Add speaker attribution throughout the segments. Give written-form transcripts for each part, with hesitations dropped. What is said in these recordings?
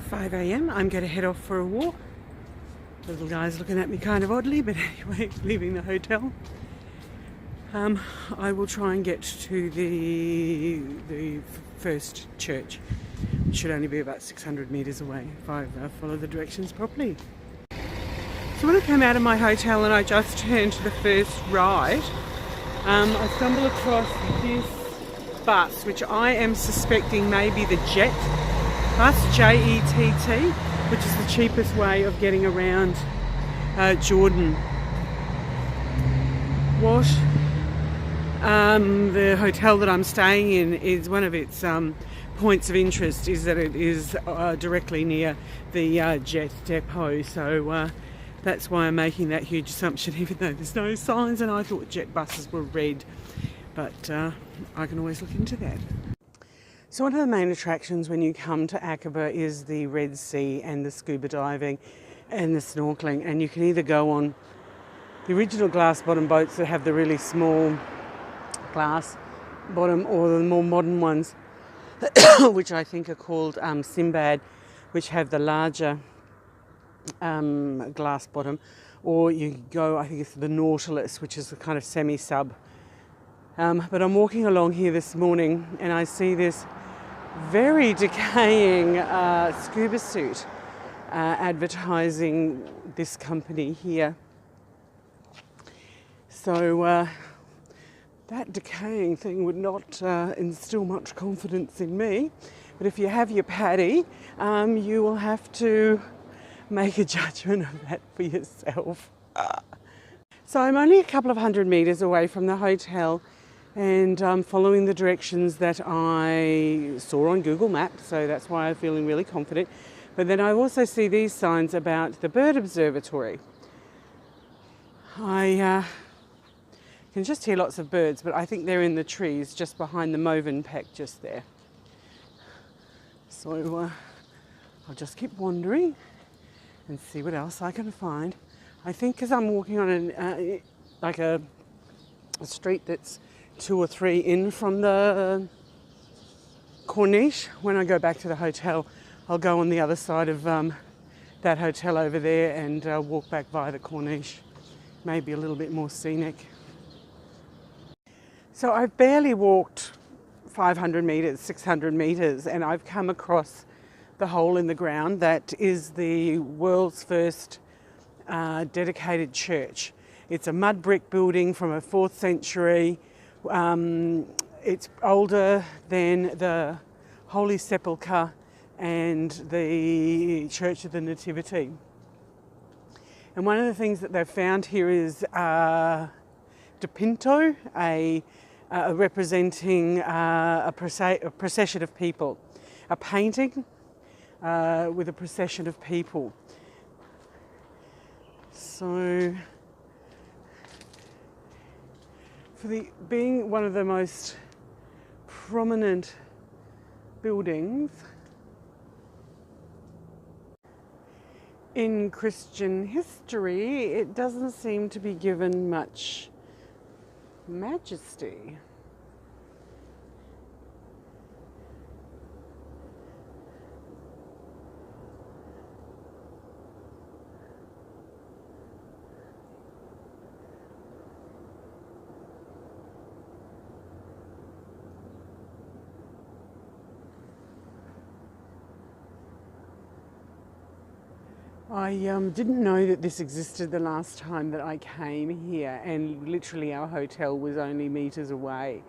Speaker 1: 5 a.m. I'm going to head off for a walk. The little guy's looking at me kind of oddly, but anyway, leaving the hotel. I will try and get to the first church, which should only be about 600 metres away if I follow the directions properly. So when I came out of my hotel and I just turned to the first right, I stumbled across this bus, which I am suspecting may be the Jet bus, J-E-T-T, which is the cheapest way of getting around Jordan. The hotel that I'm staying in is one of its points of interest is that it is directly near the Jet depot, so that's why I'm making that huge assumption, even though there's no signs, and I thought Jet buses were red, but I can always look into that. So one of the main attractions when you come to Aqaba is the Red Sea and the scuba diving and the snorkeling, and you can either go on the original glass bottom boats that have the really small glass bottom, or the more modern ones which I think are called Sinbad, which have the larger glass bottom, or you go, I think it's the Nautilus, which is a kind of semi-sub. But I'm walking along here this morning and I see this very decaying scuba suit advertising this company here. So that decaying thing would not instill much confidence in me. But if you have your paddy, you will have to make a judgment of that for yourself. So I'm only a couple of hundred metres away from the hotel, and I'm following the directions that I saw on Google Maps, so that's why I'm feeling really confident. But then I also see these signs about the bird observatory. I can just hear lots of birds, but I think they're in the trees just behind the Movenpick just there. So I'll just keep wandering and see what else I can find. I think because I'm walking on a street that's 2 or 3 in from the Corniche, when I go back to the hotel, I'll go on the other side of that hotel over there and walk back via the Corniche. Maybe a little bit more scenic. So I've barely walked 500 metres, 600 metres, and I've come across the hole in the ground that is the world's first dedicated church. It's a mud brick building from a 4th century. It's older than the Holy Sepulchre and the Church of the Nativity. And one of the things that they've found here is dipinto, representing a procession of people, a painting with a procession of people. So, being one of the most prominent buildings in Christian history, it doesn't seem to be given much majesty. I didn't know that this existed the last time that I came here, and literally our hotel was only metres away.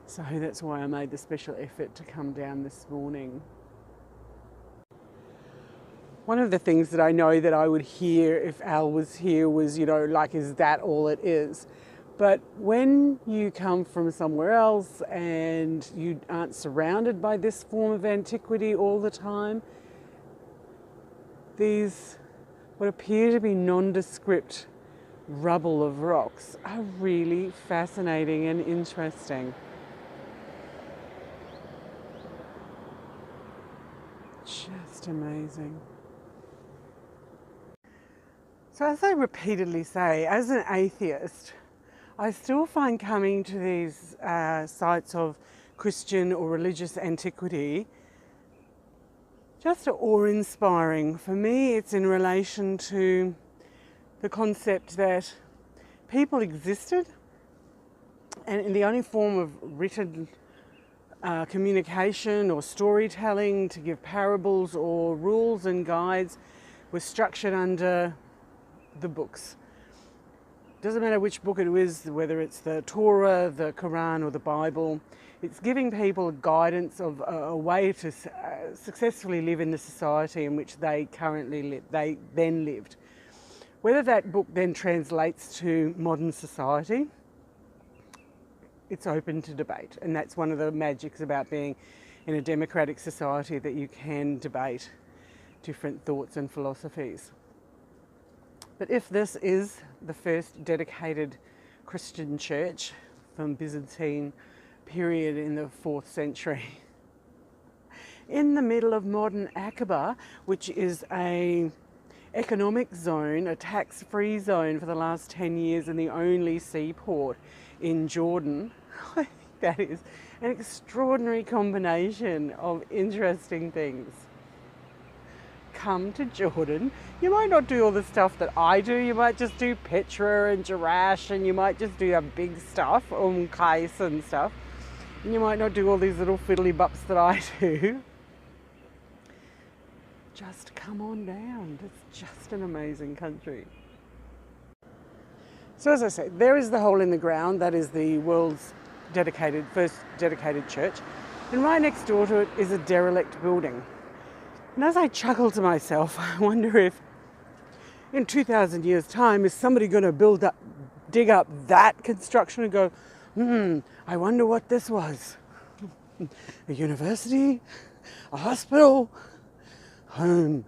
Speaker 1: So that's why I made the special effort to come down this morning. One of the things that I know that I would hear if Al was here was, is that all it is? But when you come from somewhere else and you aren't surrounded by this form of antiquity all the time, these what appear to be nondescript rubble of rocks are really fascinating and interesting. Just amazing. So as I repeatedly say, as an atheist, I still find coming to these sites of Christian or religious antiquity just awe-inspiring. For me, it's in relation to the concept that people existed, and the only form of written communication or storytelling to give parables or rules and guides was structured under the books. Doesn't matter which book it is, whether it's the Torah, the Quran or the Bible. It's giving people guidance of a way to successfully live in the society in which they then lived. Whether that book then translates to modern society, it's open to debate, and that's one of the magics about being in a democratic society, that you can debate different thoughts and philosophies. But if this is the first dedicated Christian church from Byzantine period in the 4th century, in the middle of modern Aqaba, which is a economic zone, a tax-free zone for the last 10 years and the only seaport in Jordan, I think that is an extraordinary combination of interesting things. Come to Jordan. You might not do all the stuff that I do. You might just do Petra and Jerash, and you might just do the big stuff, Kais and stuff. And you might not do all these little fiddly bops that I do. Just come on down. It's just an amazing country. So as I say, there is the hole in the ground. That is the world's first dedicated church. And right next door to it is a derelict building. And as I chuckle to myself, I wonder if in 2,000 years' time, is somebody going to dig up that construction and go, I wonder what this was. A university? A hospital? Home?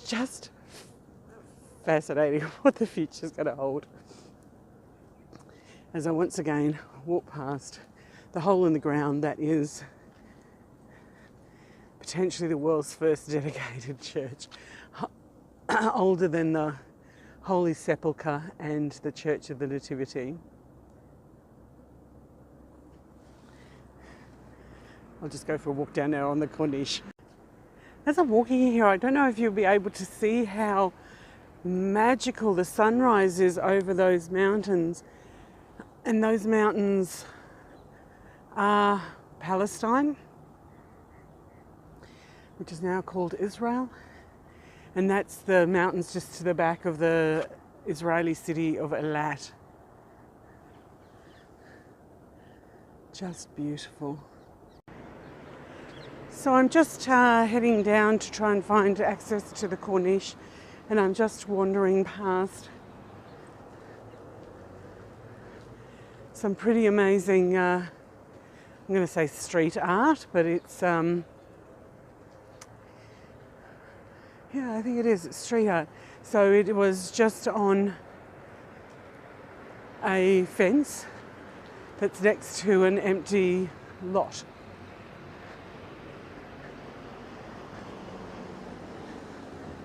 Speaker 1: Just fascinating what the future's going to hold. As I once again walk past the hole in the ground that is potentially the world's first dedicated church, older than the Holy Sepulchre and the Church of the Nativity. I'll just go for a walk down there on the corniche. As I'm walking here, I don't know if you'll be able to see how magical the sunrise is over those mountains. And those mountains are Palestine, which is now called Israel. And that's the mountains just to the back of the Israeli city of Eilat. Just beautiful. So I'm just heading down to try and find access to the corniche, and I'm just wandering past some pretty amazing, I'm going to say street art, but it's, yeah, I think it is street art. So it was just on a fence that's next to an empty lot.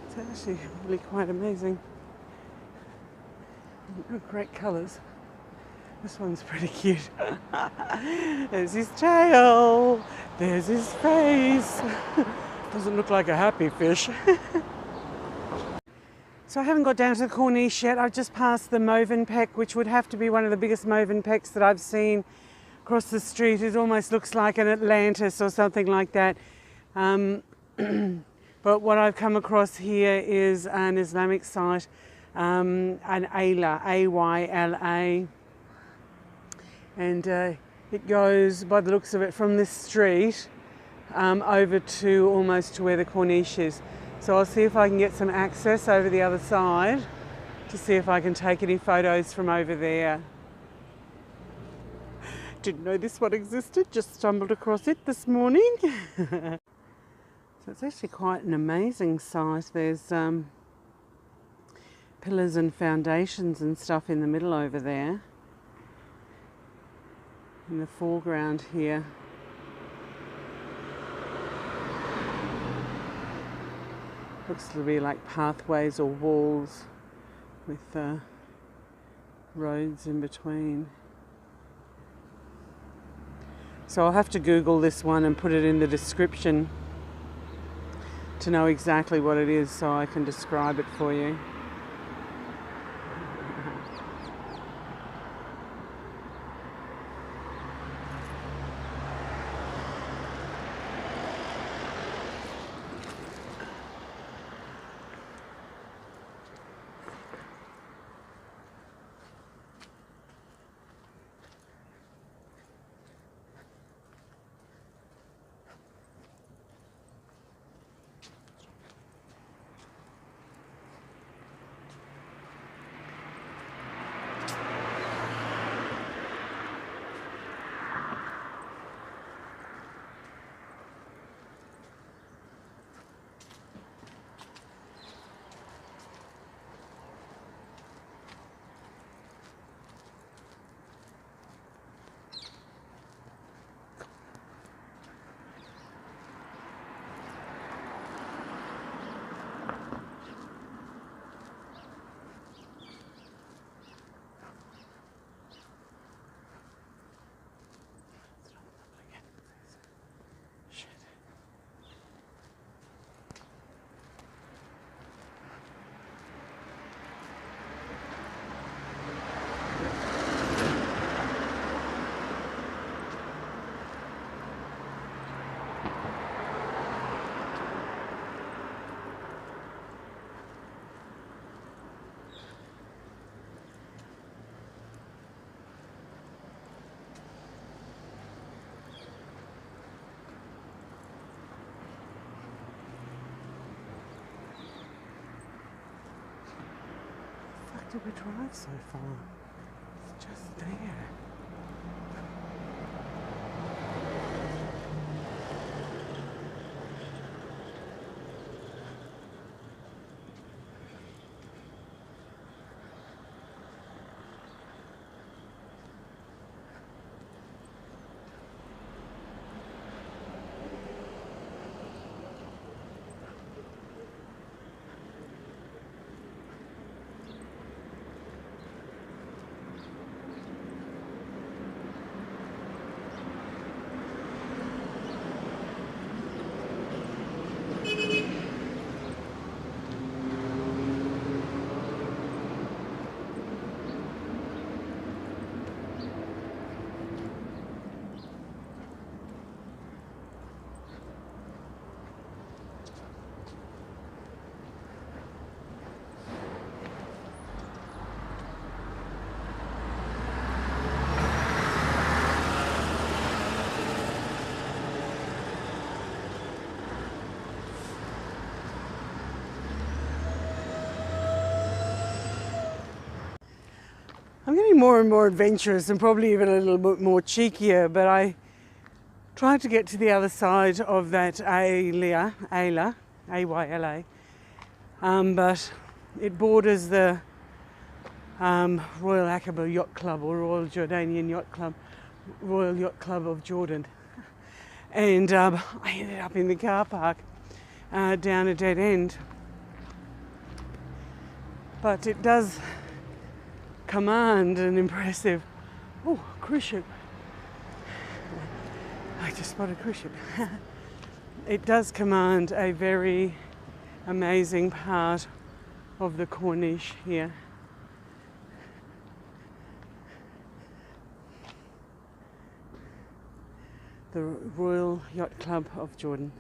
Speaker 1: It's actually really quite amazing. Oh, great colours. This one's pretty cute. There's his tail, there's his face. Doesn't look like a happy fish. So I haven't got down to the corniche yet. I've just passed the Movenpick, which would have to be one of the biggest Movenpicks that I've seen across the street. It almost looks like an Atlantis or something like that. But what I've come across here is an Islamic site, an Aila, A-Y-L-A. And it goes, by the looks of it, from this street over to almost to where the corniche is. So I'll see if I can get some access over the other side to see if I can take any photos from over there. Didn't know this one existed, just stumbled across it this morning. So it's actually quite an amazing site. There's pillars and foundations and stuff in the middle over there. In the foreground here. Looks to be like pathways or walls with roads in between. So I'll have to Google this one and put it in the description to know exactly what it is so I can describe it for you. Did we drive so far? It's just there. I'm getting more and more adventurous and probably even a little bit more cheekier, but I tried to get to the other side of that Aila, A-Y-L-A, but it borders the Royal Aqaba Yacht Club or Royal Jordanian Yacht Club, Royal Yacht Club of Jordan. And I ended up in the car park down a dead end. But it does command an impressive, cruise ship. I just spotted a cruise ship. It does command a very amazing part of the Corniche here. The Royal Yacht Club of Jordan.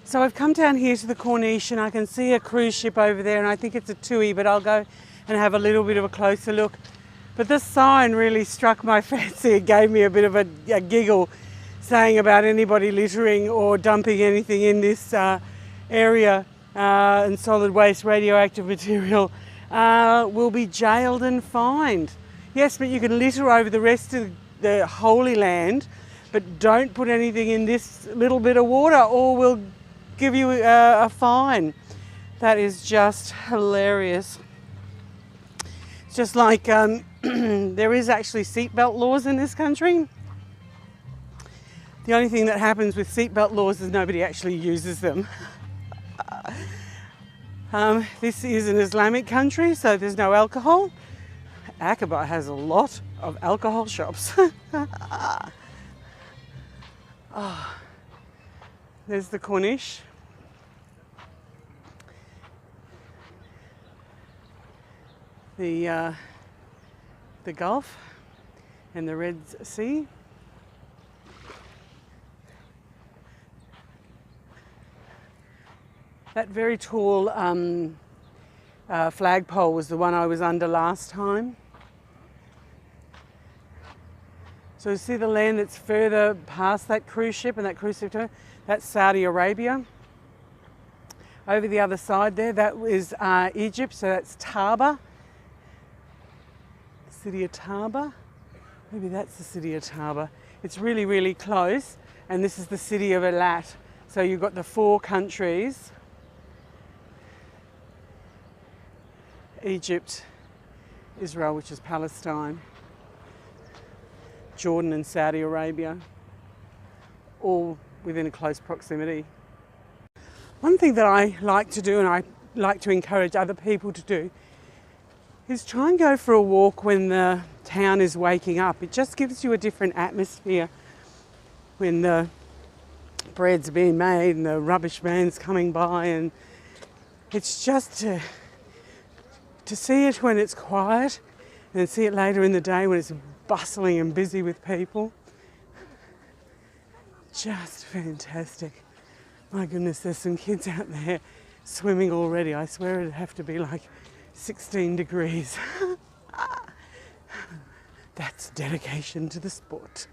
Speaker 1: So I've come down here to the Corniche and I can see a cruise ship over there, and I think it's a TUI, but I'll go and have a little bit of a closer look. But this sign really struck my fancy. It gave me a bit of a giggle, saying about anybody littering or dumping anything in this area and solid waste radioactive material will be jailed and fined. Yes, but you can litter over the rest of the Holy Land, but don't put anything in this little bit of water or we'll give you a fine. That is just hilarious. It's just like there is actually seatbelt laws in this country. The only thing that happens with seatbelt laws is nobody actually uses them. This is an Islamic country, so there's no alcohol. Aqaba has a lot of alcohol shops. There's the Corniche. the Gulf and the Red Sea. That very tall flagpole was the one I was under last time. So you see the land that's further past that cruise ship and that cruise ship, that's Saudi Arabia. Over the other side there, that is Egypt, so that's Taba. The city of Taba. Maybe that's the city of Taba. It's really, really close, and this is the city of Eilat. So you've got the four countries: Egypt, Israel, which is Palestine, Jordan and Saudi Arabia, all within a close proximity. One thing that I like to do, and I like to encourage other people to do, is try and go for a walk when the town is waking up. It just gives you a different atmosphere when the bread's being made and the rubbish man's coming by, and it's just to see it when it's quiet and then see it later in the day when it's bustling and busy with people. Just fantastic. My goodness, there's some kids out there swimming already. I swear it'd have to be like 16 degrees. That's dedication to the sport.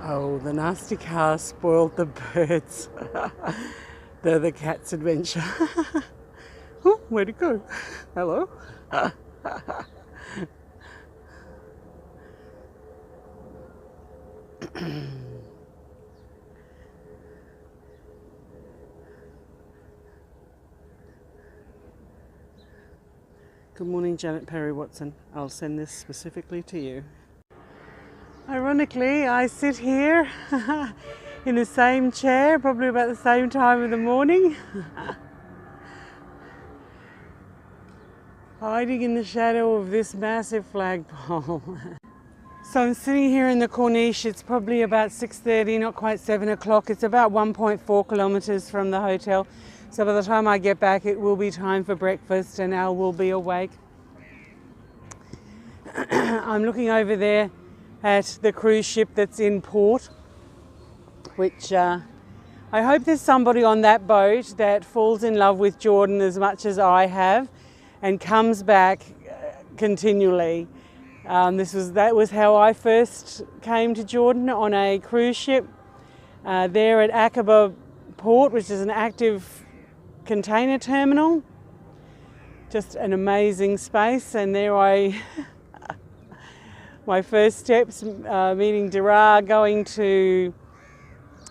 Speaker 1: Oh, the nasty car spoiled the birds. They're the cat's adventure. Oh, where'd it go? Hello? Good morning, Janet Perry Watson. I'll send this specifically to you. Ironically, I sit here in the same chair, probably about the same time of the morning, hiding in the shadow of this massive flagpole. So I'm sitting here in the Corniche. It's probably about 6:30, not quite 7 o'clock. It's about 1.4 kilometres from the hotel. So by the time I get back, it will be time for breakfast and Al will be awake. I'm looking over there at the cruise ship that's in port, which I hope there's somebody on that boat that falls in love with Jordan as much as I have and comes back continually. That was how I first came to Jordan, on a cruise ship there at Aqaba port, which is an active container terminal. Just an amazing space, and there my first steps, meeting Dara, going to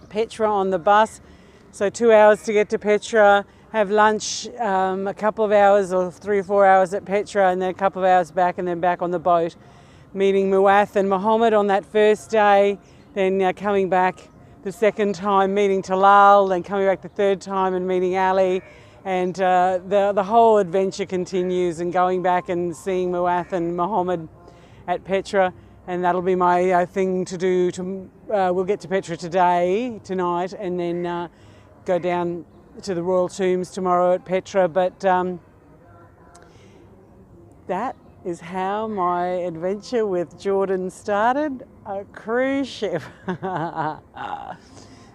Speaker 1: Petra on the bus. So 2 hours to get to Petra, have lunch, a couple of hours or 3 or 4 hours at Petra, and then a couple of hours back, and then back on the boat. Meeting Muath and Mohammed on that first day, then coming back the second time, meeting Talal, then coming back the third time and meeting Ali. And the whole adventure continues, and going back and seeing Muath and Mohammed at Petra, and that'll be my thing to do. We'll get to Petra tonight, and then go down to the Royal Tombs tomorrow at Petra. But that is how my adventure with Jordan started, a cruise ship.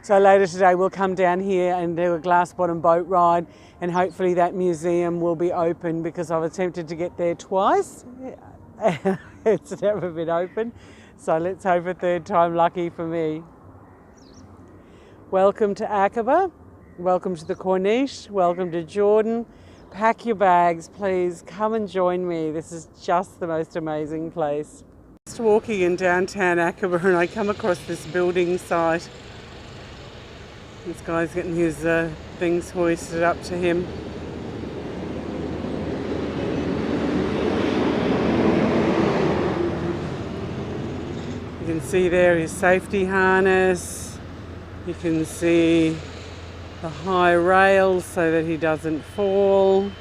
Speaker 1: So later today we'll come down here and do a glass bottom boat ride, and hopefully that museum will be open, because I've attempted to get there twice. It's never been open, so let's hope a third time lucky for me. Welcome to Aqaba, welcome to the Corniche, welcome to Jordan. Pack your bags, please come and join me. This is just the most amazing place. Just walking in downtown Aqaba and I come across this building site. This guy's getting his things hoisted up to him. You can see there his safety harness. You can see the high rails so that he doesn't fall.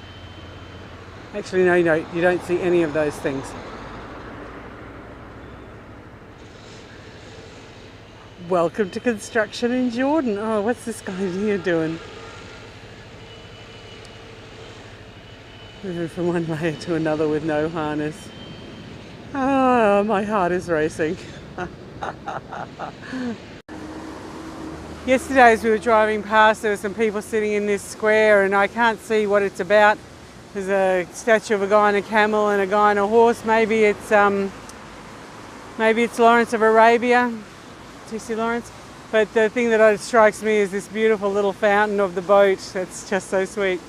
Speaker 1: Actually, no, you don't see any of those things. Welcome to construction in Jordan. Oh, what's this guy here doing? Moving from one layer to another with no harness. Oh, my heart is racing. Yesterday as we were driving past, there were some people sitting in this square and I can't see what it's about. There's a statue of a guy on a camel and a guy on a horse. Maybe it's Lawrence of Arabia. T.C. Lawrence. But the thing that strikes me is this beautiful little fountain of the boat. That's just so sweet.